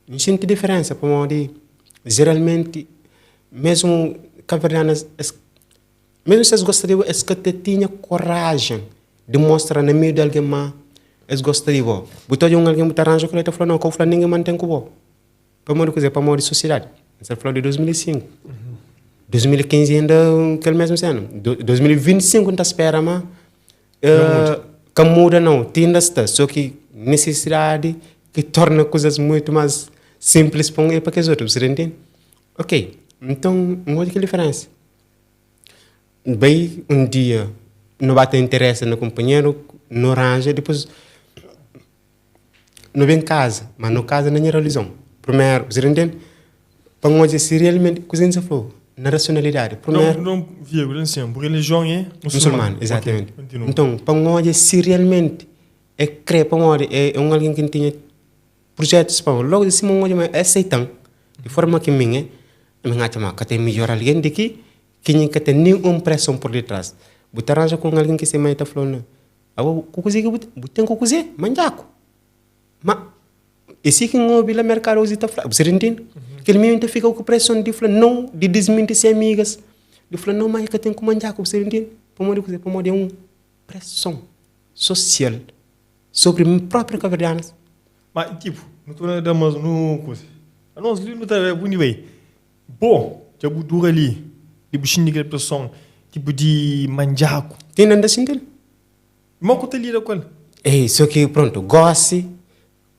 não sente diferença, para onde geralmente, mesmo cabo-verdianas, mesmo se eles gostariam, eles que tinham coragem de mostrar no meio de alguém mais, eles gostariam. Botou de alguém que arranja que ele falou, não, que eu falo, ninguém mantém com o para morrer coisa, para morrer sociedade. Você falou de 2005. 2015 ainda, aquele mesmo ano. 2025 não espera, mas que muda não, tem ainda está, só que necessidade que torna coisas muito mais simples para que os outros, você entende? Ok, então, olha que diferença. Bem, um dia, não vai ter interesse no companheiro, não arranja, depois, não vem casa, mas no casa não é religião. Primeiro, você entende? Para nós, se realmente, coisa você falou, na racionalidade. Primeiro, não vírgula, por religião é muçulmano, exatamente. Okay, então, para nós, se realmente é crer, para nós, é alguém que tinha projetos, para nós, logo de cima, nós aceitam, de forma que minha, que tem melhor alguém daqui, que não tem nenhuma pressão por detrás. Você arranja com alguém que se mete a falar, não, você tem que cozer, manjaco. Mas, esse que não vira mercado, você entende? Que ele mesmo fica com pressão de falar, não, de desmentir-se amigas. De falar, não, mas que tem que manjaco, você entende? Para modo é uma pressão social sobre a própria cabo-verdianas. Mas, tipo, não estou nada mais no coisa. A nós, não está bem, bem. Bom, já botou ali, de buchinho de pressão, tipo de manjaco. Tem nada assim dele? Mas o que lida com ele? É, só que, pronto, goste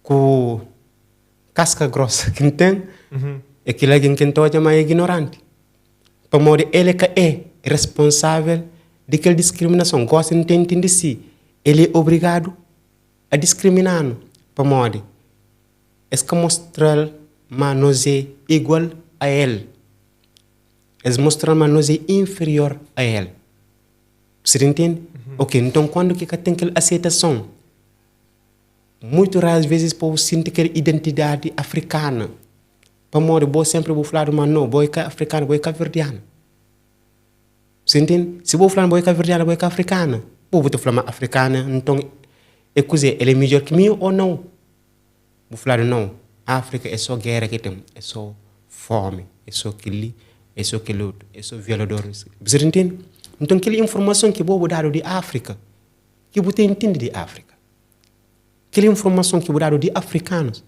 com casca grossa que tem, é que alguém que não é mais ignorante. Para modo ele que é responsável de aquela discriminação. Gosta de entender si. Ele é obrigado a discriminar. Para modo, é que mostrar que nós é igual a ele. É mostrar que nós é inferior a ele. Você entende? Ok, então quando que tem aquela aceitação, muito raras vezes o povo sente aquela identidade africana. Para morrer, eu sempre vou falar, mas não, eu é africano, eu é cabo-verdiano. Você entende? Se eu vou falar, eu é cabo-verdiano, eu é africana. Eu vou falar, africana, então, é coisa, ele é melhor que mim ou não? Vou falar, não, a África é só guerra que tem, é só fome, é só aquele, é só aquele outro, é só violador. Você entende? Então, aquela informação que eu vou dar de África, que você entende de África. Aquela informação que eu vou dar de africanos,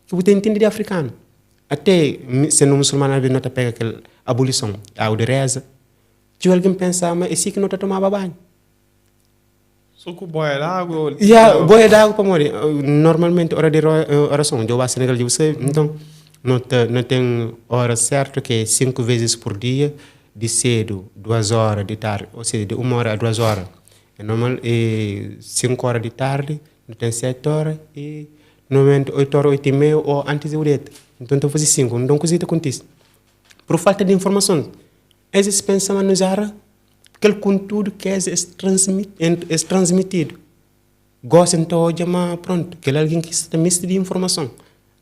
que você entende de africano. Até, sendo muçulmano, às vezes não pega aquela abolição, a de reza. Se alguém pensar, mas esse que não tomava banho. Só com boia d'água? Boia d'água para morrer. Normalmente, hora de oração, eu vou a Senegal, você, então, não tem hora certa, que é 5 vezes por dia, de cedo, 2 horas de tarde, ou seja, de 1 hora a 2 horas. É normal, 5 horas de tarde, não tem 7 horas, e normalmente 8 horas, 8 e meia, ou antes de ureta. Então, eu fazer 5, então, coisa acontece. Por falta de informação, eles pensam nos ara, aquele conteúdo que é transmitido. Gostam então de uma, pronto, que é alguém que está mistura de informação.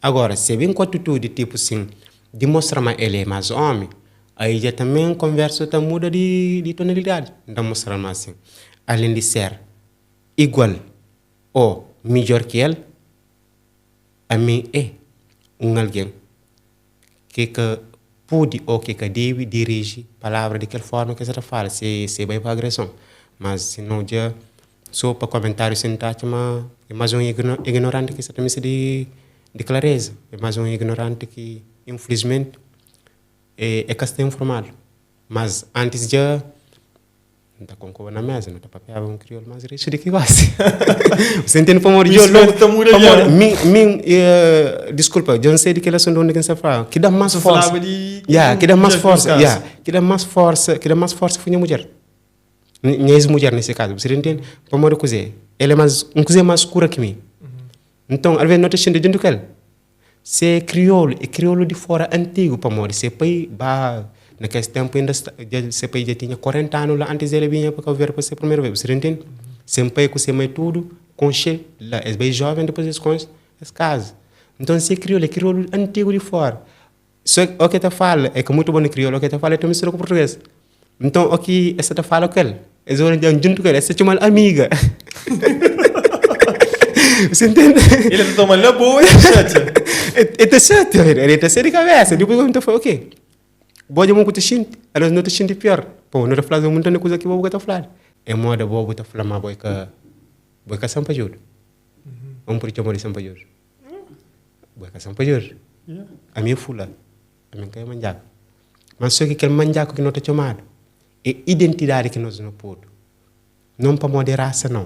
Agora, se vem com atitude, tipo assim, de mostrar que ele é mais homem, aí já também a conversa muda de tonalidade. Então, mostrar mais assim, além de ser igual ou melhor que ele, a mim é alguém que pode ou que deve dirigir a palavra de qualquer forma que você fala, se vai para agressão. Mas se não, já só para comentário sentado, é mais um ignorante que você também se de clareza. É mais um ignorante que, infelizmente, é que está informado. Mas antes já não está com coisa na mesa, não está papel um crioulo mais rico do que você. Você entende para morrer? Desculpa, eu não sei de que elas são de onde você fala. Que dá mais força. Que dá mais força. Que dá mais força. Que dá mais força foi a mulher. Minha ex-mulher nesse caso. Você entende? Para morrer coisa. Ela é mais uma coisa mais escura que mim. Então, às vezes não está sendo dentro dela. Se é crioulo de fora antigo para morrer. Se é pai, naquele tempo ainda se já tinha 40 anos lá antes ele vinha para ver para ser a primeira vez, você entende? Sempre com mais tudo, com cheio, lá é bem jovem, depois eles conhecem as casas. Então se é crioulo antigo de fora. Só o que te fala é que muito bom de crioulo, o que te fala é que mistura com português. Então o que essa te fala com ele, eles olham junto com ele, essa chama amiga. Você entende? Ele está tomando na boa e chato. Está certo, ele está certo de cabeça. Depois eu falei, ok. Boa de mão que te xinte, elas não te xinte pior. Pô, não te falas um montão de coisa que vou botar falar. É moda boa botar falar, mas boa que São Paulo. Vamos por chamar de São Paulo. Boa que São Paulo. A minha fula, a minha que é manjaco. Mas só que aquele manjaco que não está chamado é identidade que nós não podemos. Não para moda de raça, não.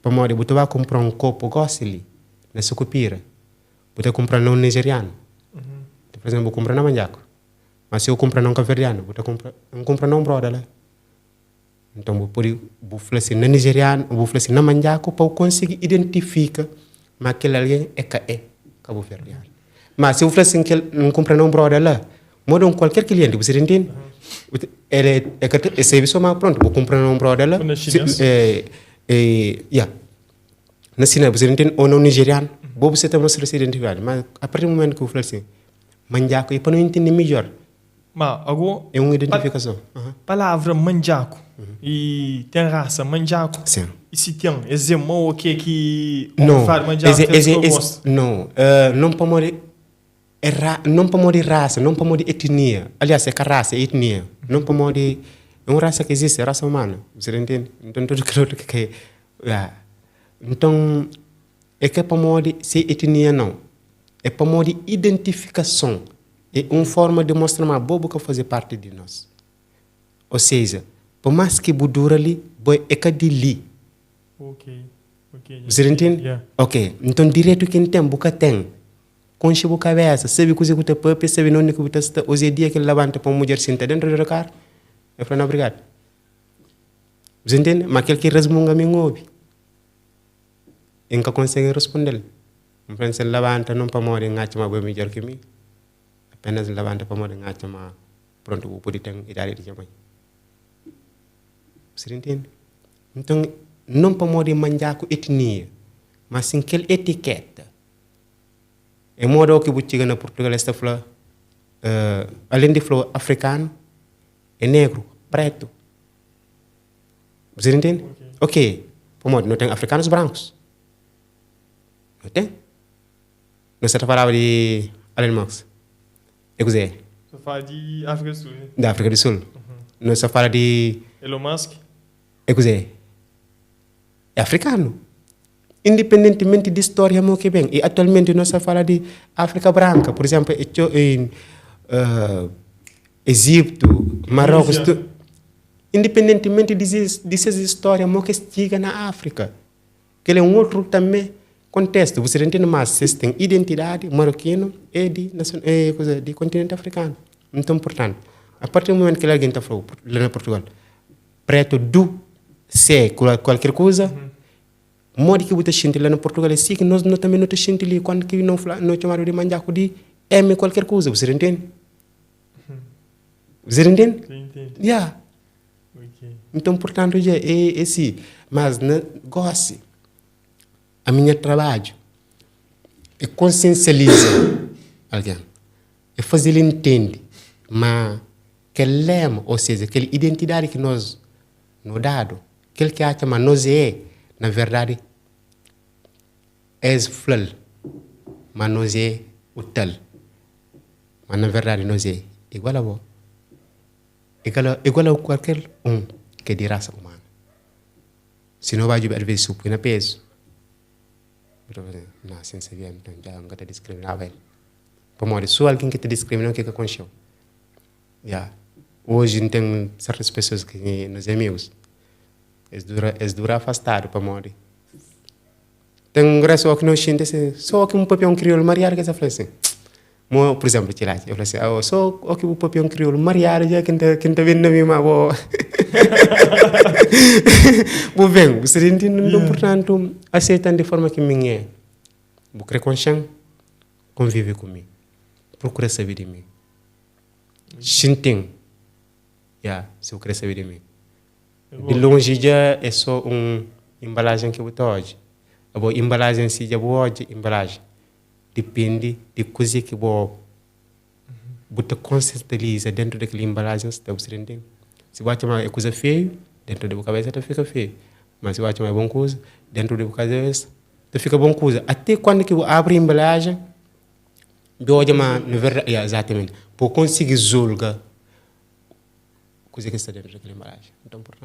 Para moda, você vai comprar um copo gosto ali, na Sucupira. Você comprar não nigeriano. Por exemplo, eu compro na manjaco. Mas se eu comprar não caveriano, eu compro não broda lá. Então, vou falar assim na nigeriano, vou falar assim na manjaco para eu conseguir identificar mas aquele alguém é Cabo Verdeano. Mas se eu falar assim que não compra não broda lá, modo qualquer cliente, você entende? Ele é serviço mais pronto, vou comprar não broda lá. Na China, você entende? Ou não nigeriano, você tem uma certa identidade. Mas a partir do momento que eu falo assim, manjaco, e para não entender melhor, mas agora é uma identificação. Palavra manjaco e tem raça manjaco. Sim. E se tem exemplo o que não manjaco não não para morrer não para morrer raça, não para morrer etnia. Aliás, é que a raça é etnia. Não para morrer é uma raça que existe, é raça humana. Você entende? Então tudo que então é que é para morrer ser etnia não. É para morrer identificação. É uma forma de mostrar uma bobo que fazer parte de nós. Ou seja, por mais que budura ali, é que de li. Ok. Você entende? Yeah. Ok. Então, direito que tem, boca tem. Conche boca cabeça, sabe coisa que você pode, sabe não que você está. Hoje é dia que ele levanta para uma mulher sentar dentro do carro. Eu falo, não, obrigado. Você entende? Mas aquele que resmunga me ouve. E nunca consegue responder. Então, se ele levanta, não para morrer, engacha uma boa melhor que mim. Apenas levanta para morrer, engacha uma. Pronto, vou poder ter idade de chamar. Você entende? Então, não para morrer manjaco etnia, mas sim aquela etiqueta. É modo que você chega na Portugal, está falando, além de falar africano, é negro, preto. Você entende? Ok. Por modo, não tem africanos brancos. Não tem? Não se falava de Alan Marx. É coisa. Você fala de África do Sul. Da África do Sul. Não se fala de Elon Musk. É coisa. É africano. Independentemente de história, que bem. E atualmente nós falamos de África branca, por exemplo, em Egito, Marrocos. Independentemente dessas histórias, que chega na África. Que é um outro também contexto. Você entende mais? Vocês têm identidade marroquina e de continente africano. Então, portanto, a partir do momento que alguém está falando lá na Portugal, preto do ser qualquer coisa, modo que você sente lá no Portugal é assim que nós também não te sente ali quando que não chamamos de manjaco de qualquer coisa, você entende? Você entende? Entendi. Yeah. Okay. Então, portanto, é assim. Mas, gosto. A minha trabalho é consciencializar alguém. É fazer ele entender. Mas, que lema, ou seja, aquela identidade que nós nos dado, aquele que acha, mas nós na verdade, é flor, mas nós o tal. Mas na verdade, nós igual a você. Igual a qualquer que é de raça humana. Se não vai às vezes supor na peso. Não, sem saber, então já não está discriminado. Para morrer, só alguém que te discrimina, o que aconteceu? Hoje não tem certas pessoas que nos amigos. É dura afastado para morrer. Tem um graço que não xinte, só que papel crioulo mariar que você fala assim. Por exemplo, eu falei assim, só que o papel crioulo mariar já quem está vendo na minha mão. Vou bem, você entende? Então, portanto, aceitam de forma que me é. Vou crer consciente, convive comigo. Procura saber de mim. Xinting. Se eu querer saber de mim. De longe já é só uma embalagem que eu estou hoje. A boa embalagem se já boa hoje, embalagem. Depende de coisa que você conscientiza dentro daquela embalagem, você entende? Se você uma coisa feia, dentro da cabeça fica feio. mas eu acho que é bom coisa. Dentro do caso então fica bom coisa. Até quando que eu abro a embalagem, eu olho, na verdade, exatamente, para conseguir julgar coisa que está dentro daquela embalagem. Então, portanto,